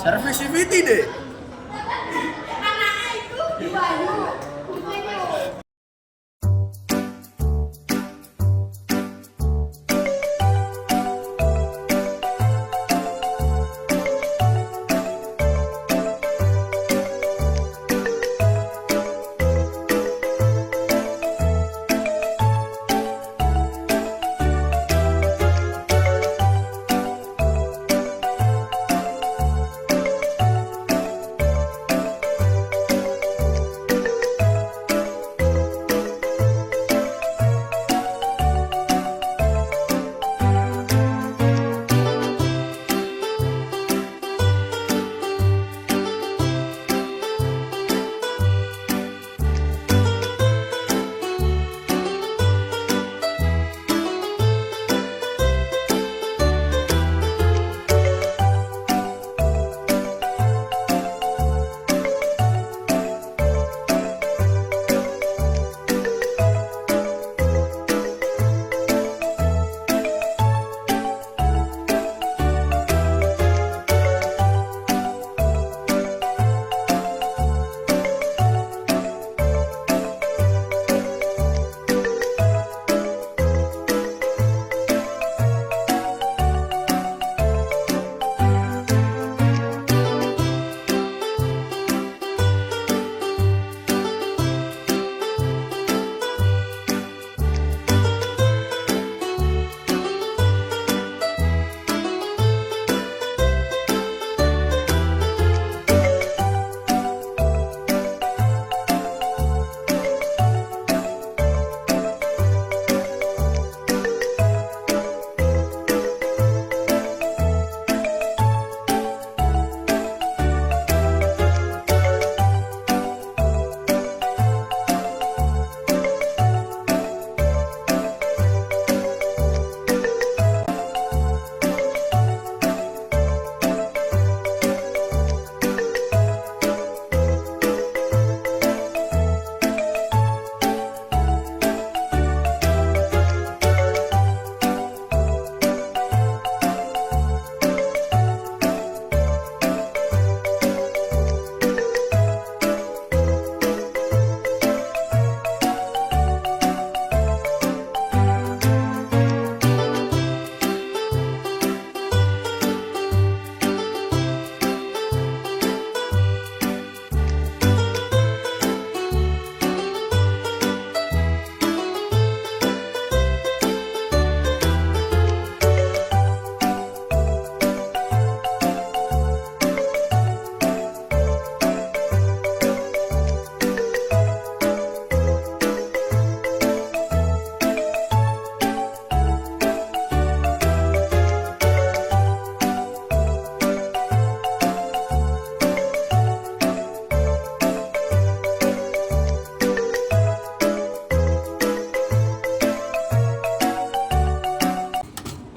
Servicivity deh. Anaknya itu di Bayu.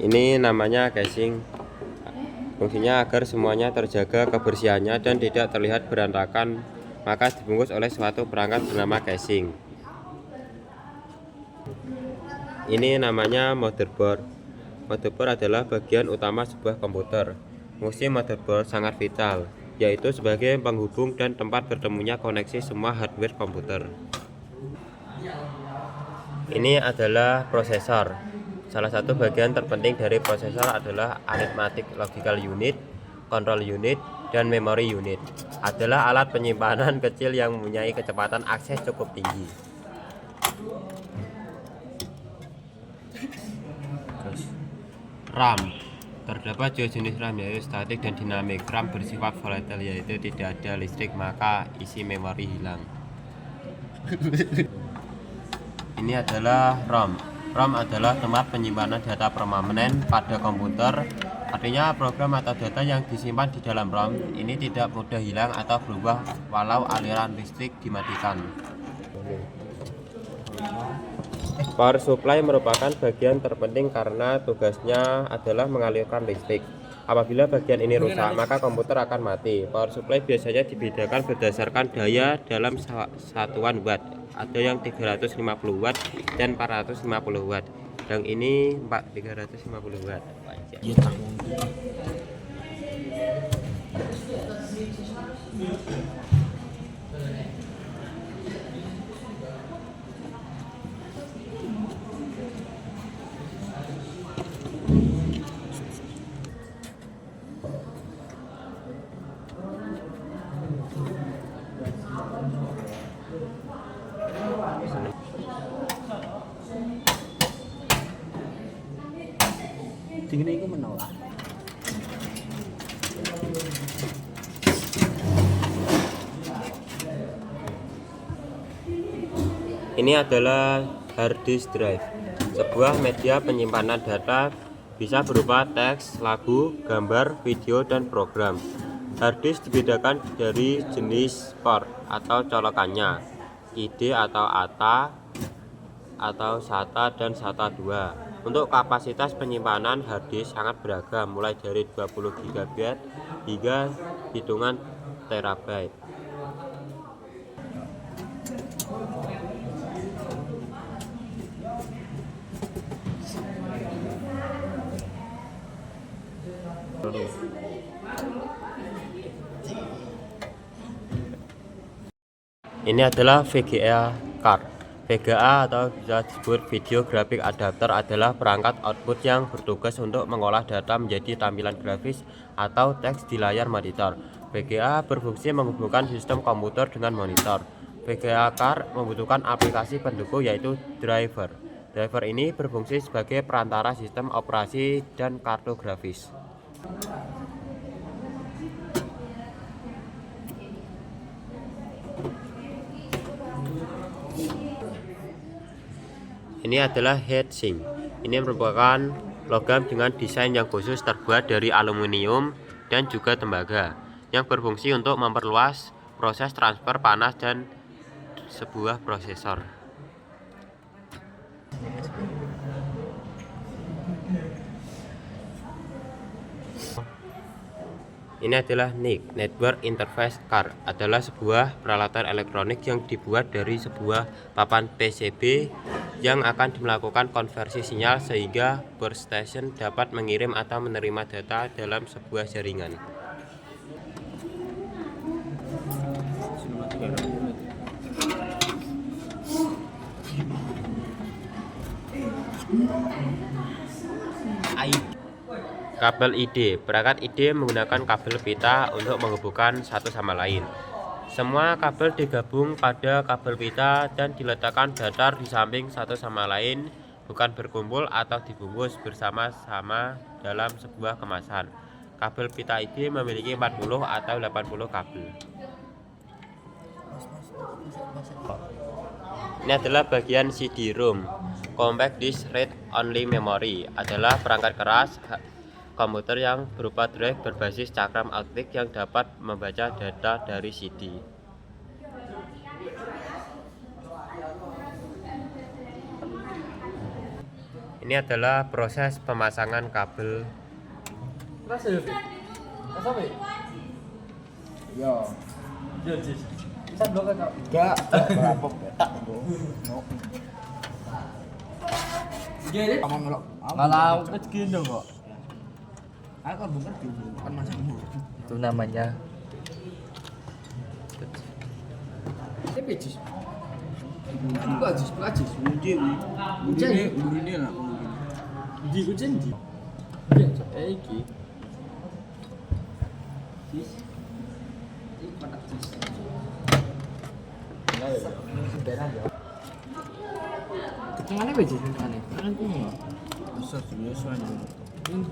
Ini namanya casing. Fungsinya agar semuanya terjaga kebersihannya dan tidak terlihat berantakan, maka dibungkus oleh suatu perangkat bernama casing. Ini namanya motherboard. Motherboard adalah bagian utama sebuah komputer. Fungsi motherboard sangat vital, yaitu sebagai penghubung dan tempat bertemunya koneksi semua hardware komputer. Ini adalah prosesor. Salah satu bagian terpenting dari prosesor adalah arithmetic logical unit, control unit, dan memory unit. Adalah alat penyimpanan kecil yang mempunyai kecepatan akses cukup tinggi. RAM. Terdapat dua jenis RAM, yaitu statik dan dinamik. RAM bersifat volatile, yaitu tidak ada listrik maka isi memori hilang. Ini adalah ROM. ROM adalah tempat penyimpanan data permanen pada komputer. Artinya program atau data yang disimpan di dalam ROM ini tidak mudah hilang atau berubah walau aliran listrik dimatikan. Power supply merupakan bagian terpenting karena tugasnya adalah mengalirkan listrik. Apabila bagian ini rusak, maka komputer akan mati. Power supply biasanya dibedakan berdasarkan daya dalam satuan watt. Ada yang 350 watt dan 450 watt. Yang ini 350 watt. dingin iku menolak. Ini adalah hard disk drive, sebuah media penyimpanan data, bisa berupa teks, lagu, gambar, video, dan program. Hard disk dibedakan dari jenis port atau colokannya, ID atau ATA, atau SATA dan SATA 2. Untuk kapasitas penyimpanan hard disk sangat beragam, mulai dari 20 GB hingga hitungan terabyte. Ini adalah VGA card. VGA atau bisa disebut Video Graphic Adapter adalah perangkat output yang bertugas untuk mengolah data menjadi tampilan grafis atau teks di layar monitor. VGA berfungsi menghubungkan sistem komputer dengan monitor. VGA card membutuhkan aplikasi pendukung yaitu driver. Driver ini berfungsi sebagai perantara sistem operasi dan kartu grafis. Ini adalah heatsink. Ini merupakan logam dengan desain yang khusus terbuat dari aluminium dan juga tembaga yang berfungsi untuk memperluas proses transfer panas dan sebuah prosesor. Ini adalah NIC, Network Interface Card, adalah sebuah peralatan elektronik yang dibuat dari sebuah papan PCB yang akan melakukan konversi sinyal sehingga workstation dapat mengirim atau menerima data dalam sebuah jaringan. Kabel ID. Perangkat ID menggunakan kabel pita untuk menghubungkan satu sama lain. Semua kabel digabung pada kabel pita dan diletakkan datar di samping satu sama lain, bukan berkumpul atau dibungkus bersama-sama dalam sebuah kemasan. Kabel pita ID memiliki 40 atau 80 kabel. Ini adalah bagian CD-ROM. Compact Disk Read Only Memory adalah perangkat keras komputer yang berupa drive berbasis cakram optik yang dapat membaca data dari CD. Ini adalah proses pemasangan kabel. Kalau segini kok. Aku bukan bukan masakmu. Itu namanya Pejis. Pejis. Ini lah. Di kucing di. Ya, iki. Ketengahannya pejis ketengahannya. Kan kuno. Bisa biasa aja. Ini